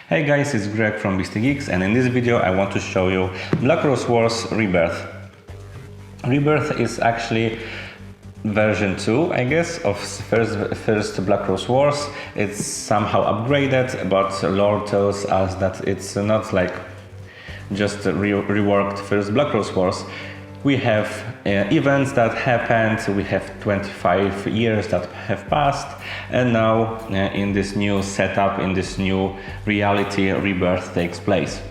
Hey guys, it's Greg from Beastie Geeks, and in this video I want to show you Black Rose Wars Rebirth. Rebirth is actually version 2, I guess, of first Black Rose Wars. It's somehow upgraded, but lore tells us that it's not like just reworked first Black Rose Wars. We have events that happened, we have 25 years that have passed, and now in this new setup, in this new reality, Rebirth takes place.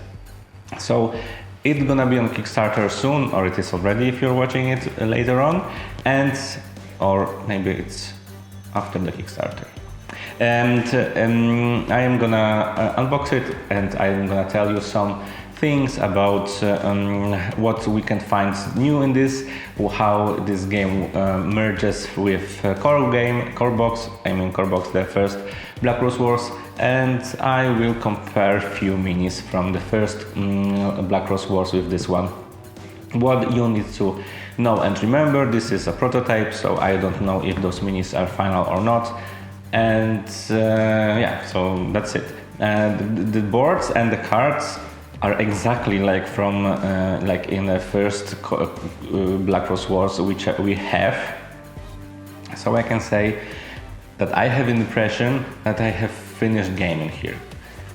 So it's gonna be on Kickstarter soon, or it is already if you're watching it later on, or maybe it's after the Kickstarter. And I am gonna unbox it, and I'm gonna tell you some things about what we can find new in this, how this game merges with core box, the first Black Rose Wars, and I will compare few minis from the first Black Rose Wars with this one. What you need to know and remember, this is a prototype, so I don't know if those minis are final or not, and yeah, so that's it. The boards and the cards are exactly like from like in the first Black Rose Wars which we have. So I can say that I have an impression that I have finished gaming here.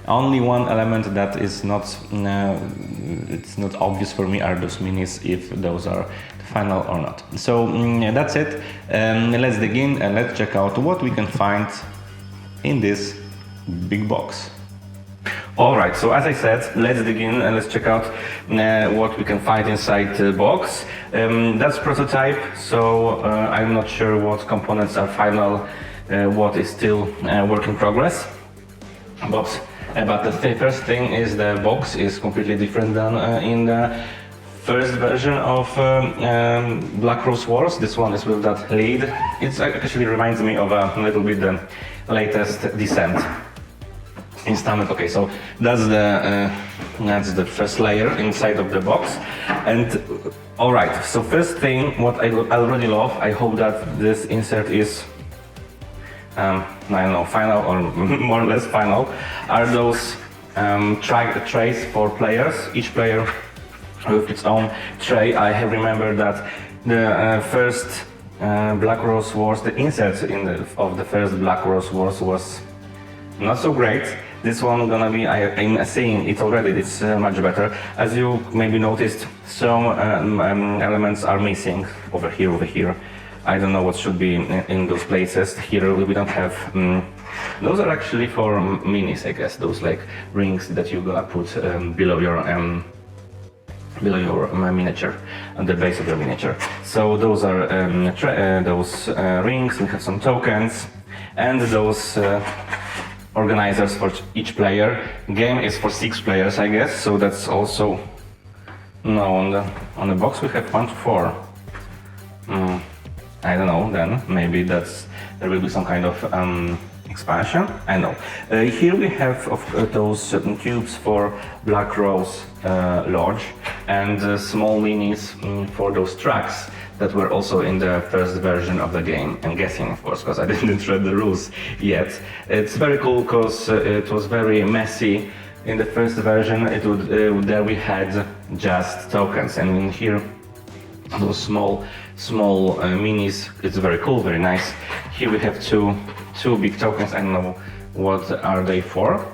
Only one element that is not it's not obvious for me are those minis, if those are final or not. So that's it. Let's dig in and let's check out what we can find in this big box. Alright, so as I said, let's dig in and let's check out what we can find inside the box. That's prototype, so I'm not sure what components are final, what is still work in progress. But the first thing is the box is completely different than in the first version of Black Rose Wars. This one is with that lid. It actually reminds me of a little bit the latest Descent installment. Okay, so that's the first layer inside of the box. And all right, so first thing, what I already love, I hope that this insert is I don't know, final or more or less final, are those trays for players, each player with its own tray. I have remembered that the first Black Rose Wars, the insert of the first Black Rose Wars was not so great. This one gonna be, I'm seeing it already, it's much better. As you maybe noticed, some elements are missing over here. I don't know what should be in those places. Here we don't have, those are actually for minis, I guess, those like rings that you're gonna put below your miniature, on the base of your miniature. So those are those rings. We have some tokens, and those organizers for each player. Game is for 6 players, I guess, so that's also, no, on the box we have 1 to 4. I don't know, then maybe there will be some kind of expansion, I know. Here we have those cubes for Black Rose Lodge, and small minis for those tracks that were also in the first version of the game. I'm guessing, of course, because I didn't read the rules yet. It's very cool because it was very messy. In the first version, there we had just tokens, and in here, those small minis. It's very cool, very nice. Here we have two big tokens. I don't know what are they for.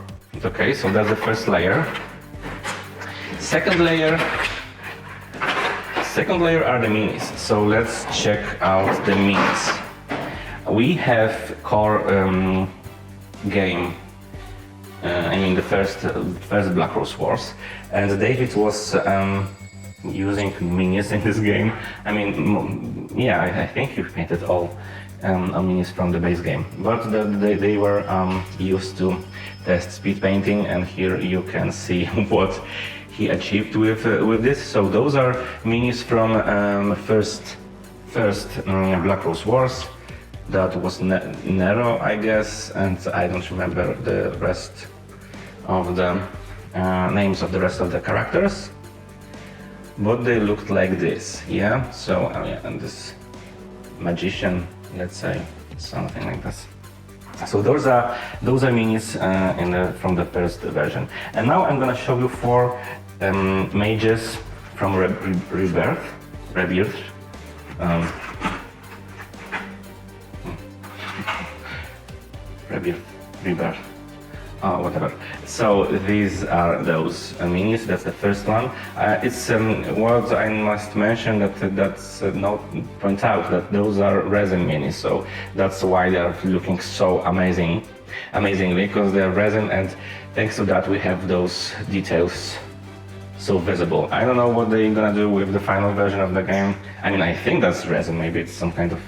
Okay, so that's the first layer. Second layer are the minis. So let's check out the minis. We have core game. The first Black Rose Wars, and David was using minis in this game. Yeah, I think he painted all minis from the base game, but they were used to test speed painting, and here you can see what he achieved with this. So those are minis from first Black Rose Wars. That was Nero, I guess, and I don't remember the rest of the names of the rest of the characters, but they looked like this, yeah. So yeah, and this magician, let's say something like this. So those are minis from the first version. And now I'm gonna show you 4 mages from Rebirth. Rebirth. Whatever. So these are those minis. That's the first one. It's what I must mention that's not point out that those are resin minis. So that's why they are looking so amazingly, because they are resin, and thanks to that we have those details so visible. I don't know what they're gonna do with the final version of the game. I mean, I think that's resin. Maybe it's some kind of,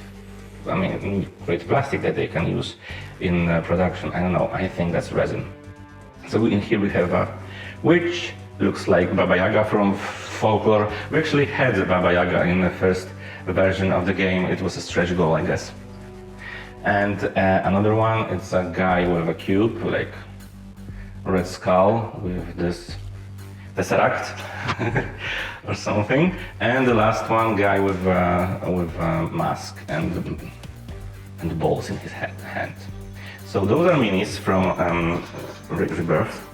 great plastic that they can use in production. I don't know. I think that's resin. So in here we have a witch, looks like Baba Yaga from folklore. We actually had Baba Yaga in the first version of the game. It was a stretch goal, I guess. And another one, it's a guy with a cube, like red skull with this tesseract or something. And the last one, guy with a mask and balls in his hand. So those are minis from Rebirth.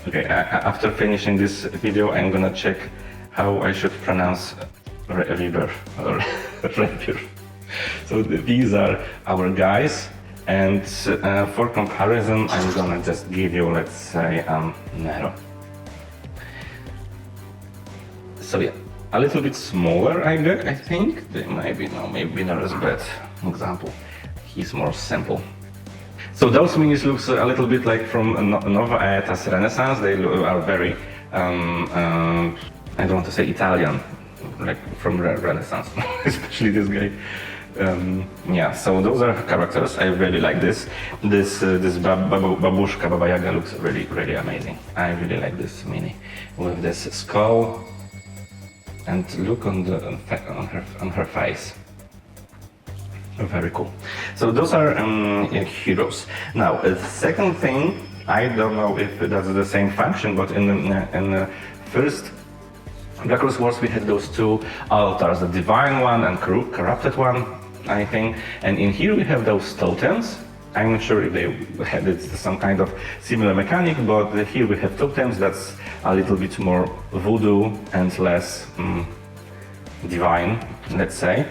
Okay, after finishing this video, I'm gonna check how I should pronounce Rebirth or Rebirth. So these are our guys, and for comparison, I'm gonna just give you, let's say, Nero. So yeah, a little bit smaller, I think. Maybe Nero's a bad example. He's more simple. So those minis looks a little bit like from Nova Aetas Renaissance. They are very, I don't want to say Italian, like from Renaissance, especially this guy. Yeah, so those are characters. I really like this. This Babushka Baba Yaga looks really amazing. I really like this mini with this skull and look on her face. Very cool. So those are heroes. Now, the second thing, I don't know if that's the same function, but in the first Black Rose Wars we had those 2 altars, the divine one and corrupted one, I think. And in here we have those totems. I'm not sure if they had some kind of similar mechanic, but here we have totems. That's a little bit more voodoo and less divine, let's say.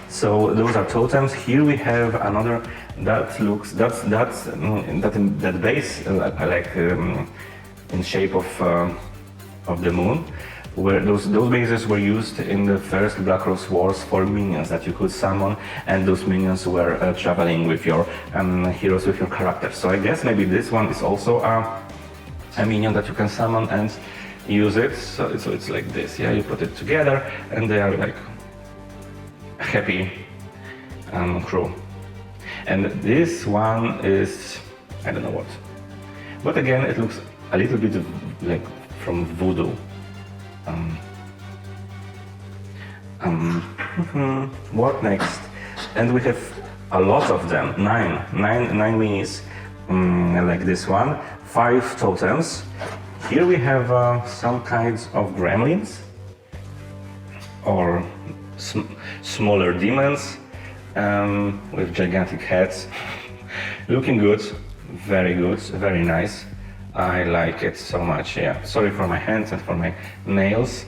So those are totems. Here we have another that looks that base like in shape of the moon, where those bases were used in the first Black Rose Wars for minions that you could summon, and those minions were traveling with your heroes, with your characters. So I guess maybe this one is also a minion that you can summon and use it. So it's like this. Yeah, you put it together, and they are like happy crew. And this one is, I don't know what, but again it looks a little bit like from voodoo. What next? And we have a lot of them, nine minis like this one, 5 totems. Here we have some kinds of gremlins or smaller demons with gigantic heads. Looking good, very nice. I like it so much, yeah. Sorry for my hands and for my nails.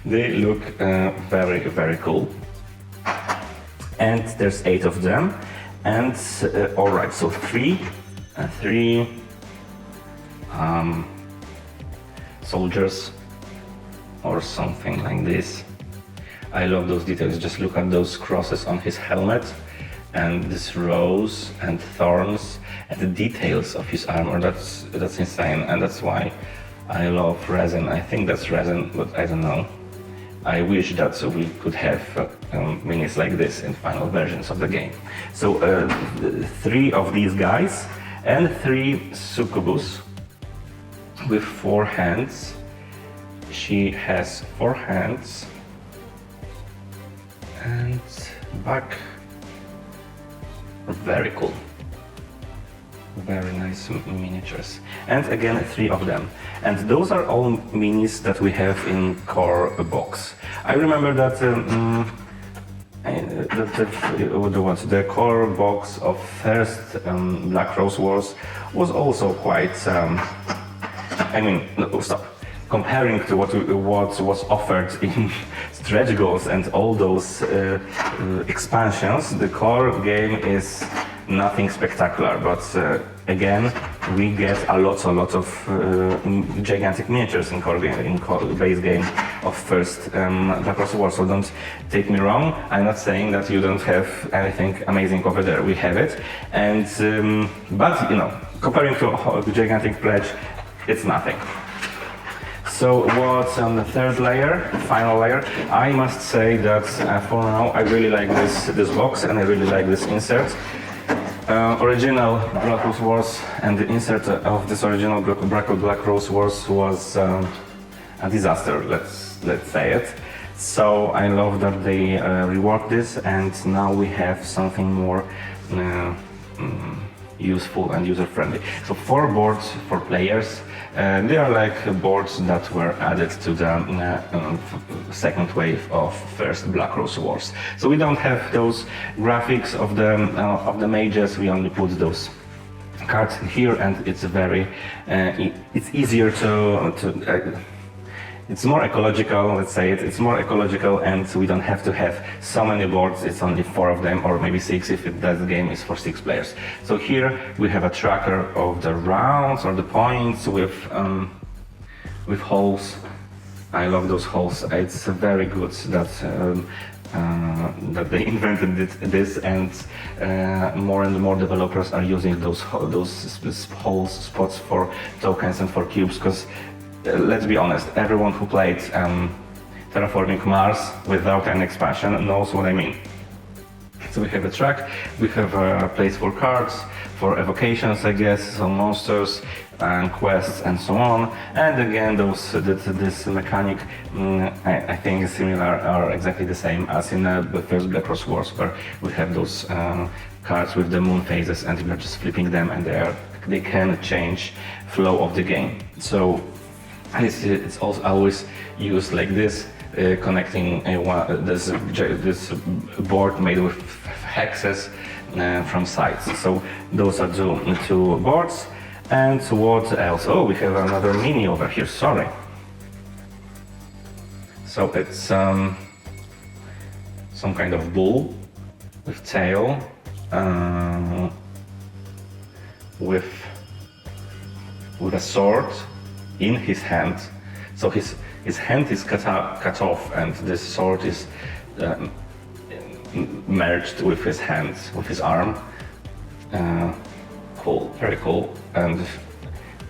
They look very cool. And there's 8 of them. And alright, so 3 soldiers or something like this. I love those details. Just look at those crosses on his helmet and this rose and thorns and the details of his armor. That's insane, and that's why I love resin. I think that's resin, but I don't know. I wish that we could have minis like this in final versions of the game. So 3 of these guys and 3 succubus with 4 hands. She has 4 hands and back. Very cool. Very nice miniatures. And again, 3 of them. And those are all minis that we have in core box. I remember that the core box of first Black Rose Wars was also quite. I mean, no, stop. Comparing to what was offered in stretch goals and all those expansions, the core game is nothing spectacular. But again, we get a lot of gigantic miniatures in base game of first Black Rose War. So don't take me wrong. I'm not saying that you don't have anything amazing over there. We have it, and but you know, comparing to the gigantic pledge, it's nothing. So what's on the third layer, final layer? I must say that for now I really like this box and I really like this insert. Original Black Rose Wars and the insert of this original Black Rose Wars was a disaster, let's say it. So I love that they reworked this, and now we have something more useful and user-friendly. So 4 boards for players. They are like boards that were added to the second wave of first Black Rose Wars. So we don't have those graphics of the mages. We only put those cards here, and it's very it's easier to it's more ecological, let's say it. It's more ecological, and we don't have to have so many boards. It's only 4 of them, or maybe 6 if that game is for 6 players. So here we have a tracker of the rounds or the points with holes. I love those holes. It's very good that that they invented this, and more and more developers are using those holes spots for tokens and for cubes, because let's be honest, everyone who played Terraforming Mars without an expansion knows what I mean. So we have a track, we have a place for cards, for evocations, I guess, some monsters and quests and so on. And again, this mechanic, I think is similar, are exactly the same as in the first Black Rose Wars, where we have those cards with the moon phases, and we are just flipping them, and they can change flow of the game. So it's also always used like this, connecting this board made with hexes from sides. So those are two boards. And what else? Oh, we have another mini over here, sorry. So it's some kind of bull with tail, with a sword in his hand. So his hand is cut off, and this sword is merged with his hand, with his arm. Cool, very cool, and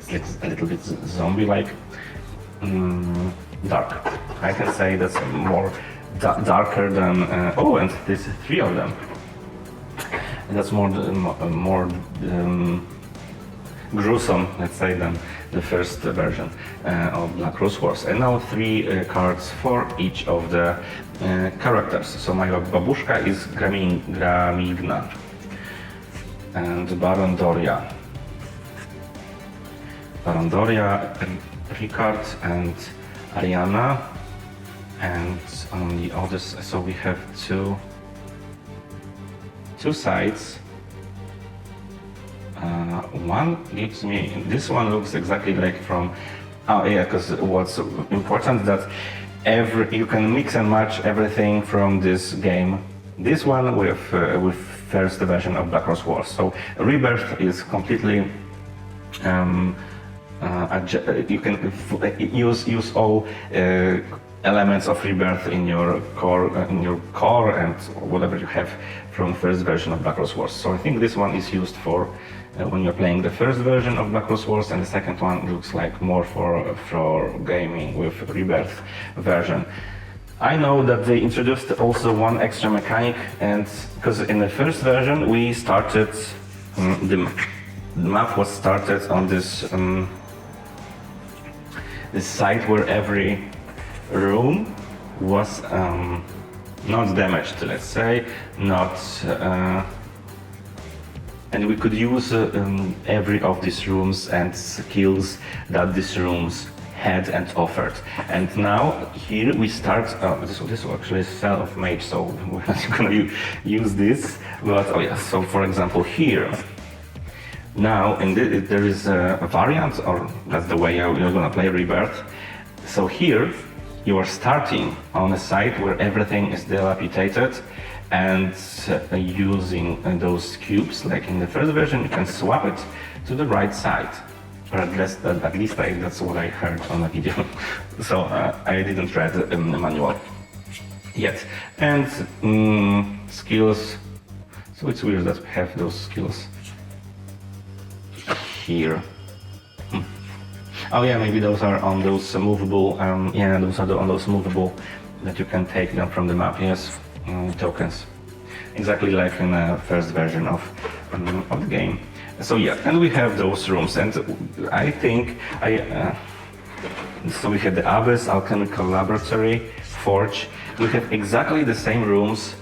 it's a little bit zombie-like. Dark. I can say that's more darker than. Oh, and there's 3 of them. And that's more gruesome, let's say, than the first version of Black Rose Wars. And now 3 cards for each of the characters. So my babushka is Gramigna and Baron Doria, Ricard and Ariana, and on the others, so we have two sides. One gives me, this one looks exactly like from, oh yeah, because what's important that you can mix and match everything from this game. This one with first version of Black Rose Wars. So Rebirth is completely you can use all elements of Rebirth in your core and whatever you have from first version of Black Rose Wars. So I think this one is used for when you're playing the first version of Black Rose Wars, and the second one looks like more for gaming with Rebirth version. I know that they introduced also one extra mechanic, and because in the first version we started, the map was started on this this site where every room was not damaged, let's say, not, and we could use every of these rooms and skills that these rooms had and offered. And now here we start. This will actually sell of mage, so we're not gonna use this. But oh yeah, so for example here. Now there is a variant, or that's the way you're gonna play Rebirth. So here you are starting on a site where everything is dilapidated, and using those cubes, like in the first version, you can swap it to the right side. Or at least that's what I heard on a video. So I didn't read the manual yet. And skills. So it's weird that we have those skills here. Oh yeah, maybe those are on those movable. Yeah, those are on those movable that you can take them from the map. Yes, tokens. Exactly like in the first version of the game. So yeah, and we have those rooms, and I think so we have the Abyss, Alchemical Laboratory, Forge. We have exactly the same rooms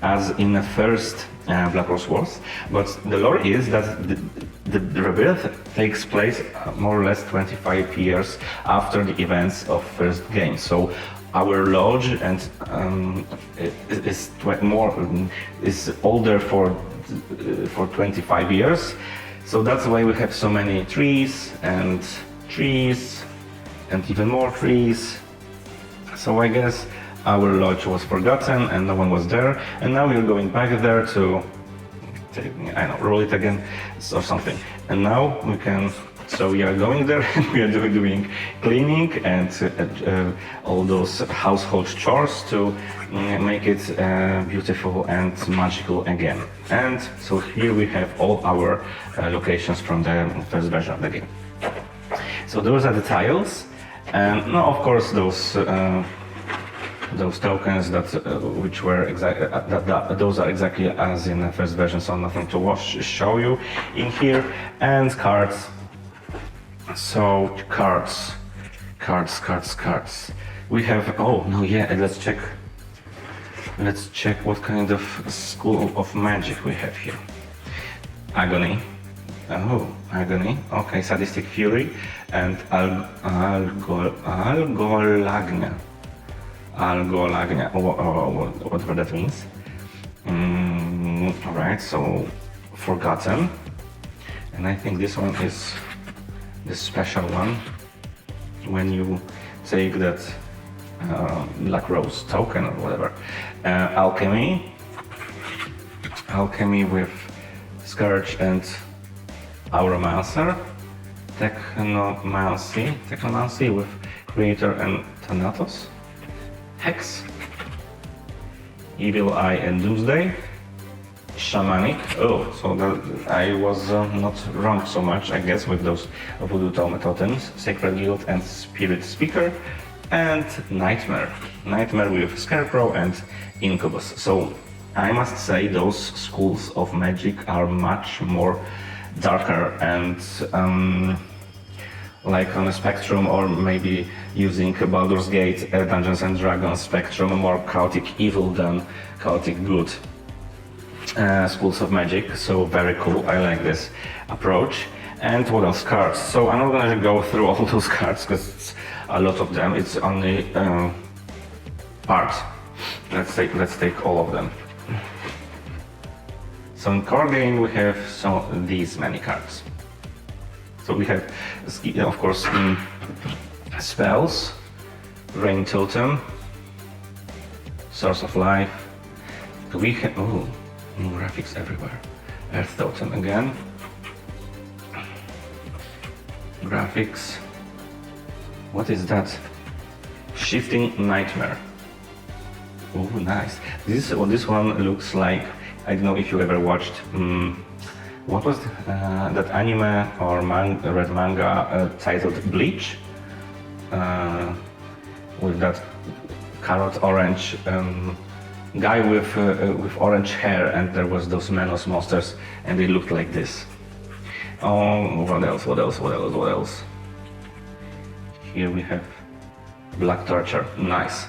as in the first Black Rose Wars, but the lore is that the Rebirth takes place more or less 25 years after the events of first game. So our lodge and is older for 25 years. So that's why we have so many trees and even more trees. So I guess our lodge was forgotten and no one was there, and now we're going back there to roll it again or something. And now we can, so we are going there and we are doing cleaning and all those household chores to make it beautiful and magical again. And so here we have all our locations from the first version of the game. So those are the tiles, and now of course those tokens that which were those are exactly as in the first version, so nothing to show you in here. And cards. So cards. We have, oh no, yeah, let's check what kind of school of magic we have here. Agony. Oh, agony. Okay, sadistic fury and algolagna. Algolagna, whatever that means. Alright, so forgotten. And I think this one is the special one. When you take that Black Rose token or whatever. Alchemy with Scourge and Auromancer. Technomancy with Creator and Thanatos. Hex, Evil Eye and Doomsday, Shamanic. Oh, so I was not wrong so much, I guess, with those Voodoo Totems, Sacred Guild and Spirit Speaker, and Nightmare. Nightmare with Scarecrow and Incubus. So I must say those schools of magic are much more darker and like on a spectrum, or maybe using Baldur's Gate, Dungeons and Dragons spectrum, more chaotic evil than chaotic good schools of magic. So very cool, I like this approach. And what else? Cards. So I'm not gonna go through all those cards because it's a lot of them. It's only part. Let's take all of them. So in core game we have these many cards. So we have, of course, spells, Rain Totem, Source of Life. We have, oh, new graphics everywhere. Earth Totem again. Graphics. What is that? Shifting Nightmare. Oh, nice. This one looks like, I don't know if you ever watched. What was that anime or red manga titled Bleach? With that carrot orange guy with orange hair, and there was those Menos monsters, and they looked like this. Oh, what else? Here we have Black Torture. Nice,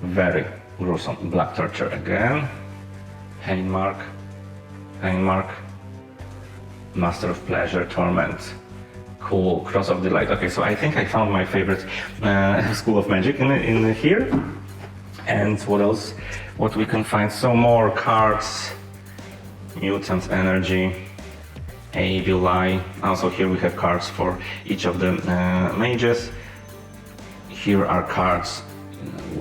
very gruesome. Black Torture again. Painmark. Master of Pleasure, Torment, Cool, Cross of Delight. Okay, so I think I found my favorite school of magic in here. And what else? What we can find? Some more cards. Mutant Energy. Lie. Also here we have cards for each of the mages. Here are cards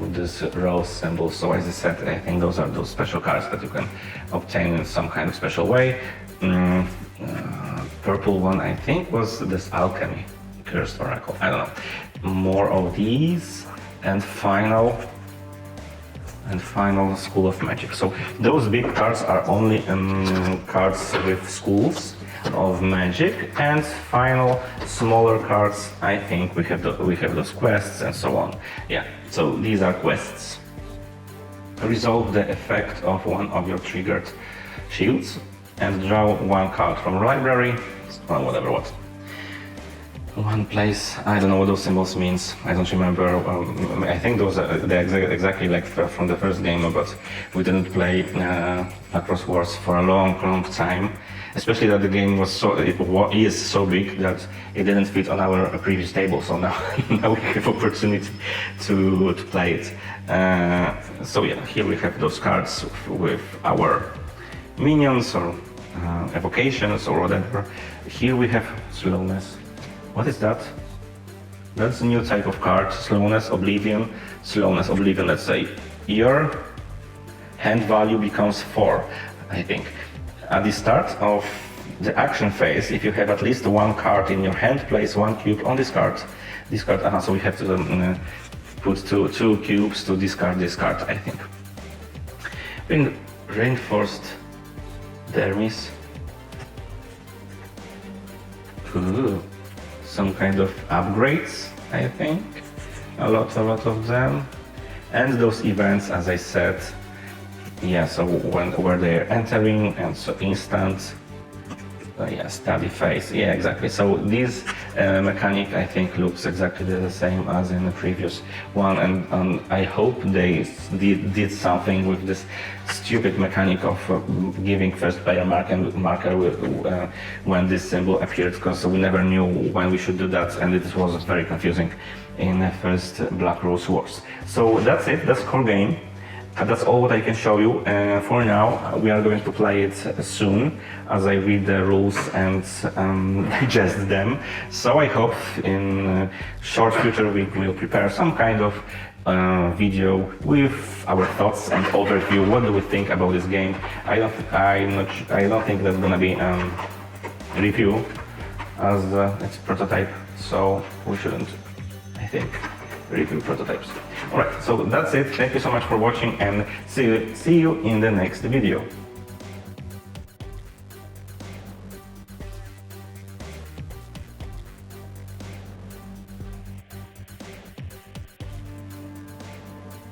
with this rose symbol. So as I said, I think those are those special cards that you can obtain in some kind of special way. Purple one, I think, was this Alchemy, Cursed Oracle. I don't know. More of these, and final School of Magic. So those big cards are only cards with schools of magic, and final smaller cards. I think we have those quests and so on. Yeah. So these are quests. Resolve the effect of one of your triggered shields and draw one card from library. Whatever what. One place. I don't know what those symbols means. I don't remember. I think those are exactly like from the first game, but we didn't play Lacrosse Wars for a long time. Especially that the game was is so big that it didn't fit on our previous table. So now we have opportunity to play it. So yeah, here we have those cards with our minions or evocations or whatever. Here we have slowness. What is that? That's a new type of card. Slowness, Oblivion. Slowness, Oblivion, let's say. Your hand value becomes 4, I think. At the start of the action phase, if you have at least one card in your hand, place one cube on this card. So we have to put two cubes to discard this card, I think. Reinforced Dermis. Ooh. Some kind of upgrades, I think. A lot of them. And those events, as I said, yeah, so where they're entering, and so instant, yeah, study phase, yeah, exactly. So this mechanic, I think, looks exactly the same as in the previous one, and I hope they did something with this stupid mechanic of giving first player marker when this symbol appeared, because we never knew when we should do that, and it was very confusing in the first Black Rose Wars. So that's it, that's core game. That's all what I can show you. For now, we are going to play it soon, as I read the rules and digest them. So I hope in short future we will prepare some kind of video with our thoughts and overview. What do we think about this game? I don't think that's gonna be review, as it's prototype. So we shouldn't, I think, review prototypes. Alright, so that's it. Thank you so much for watching, and see you in the next video.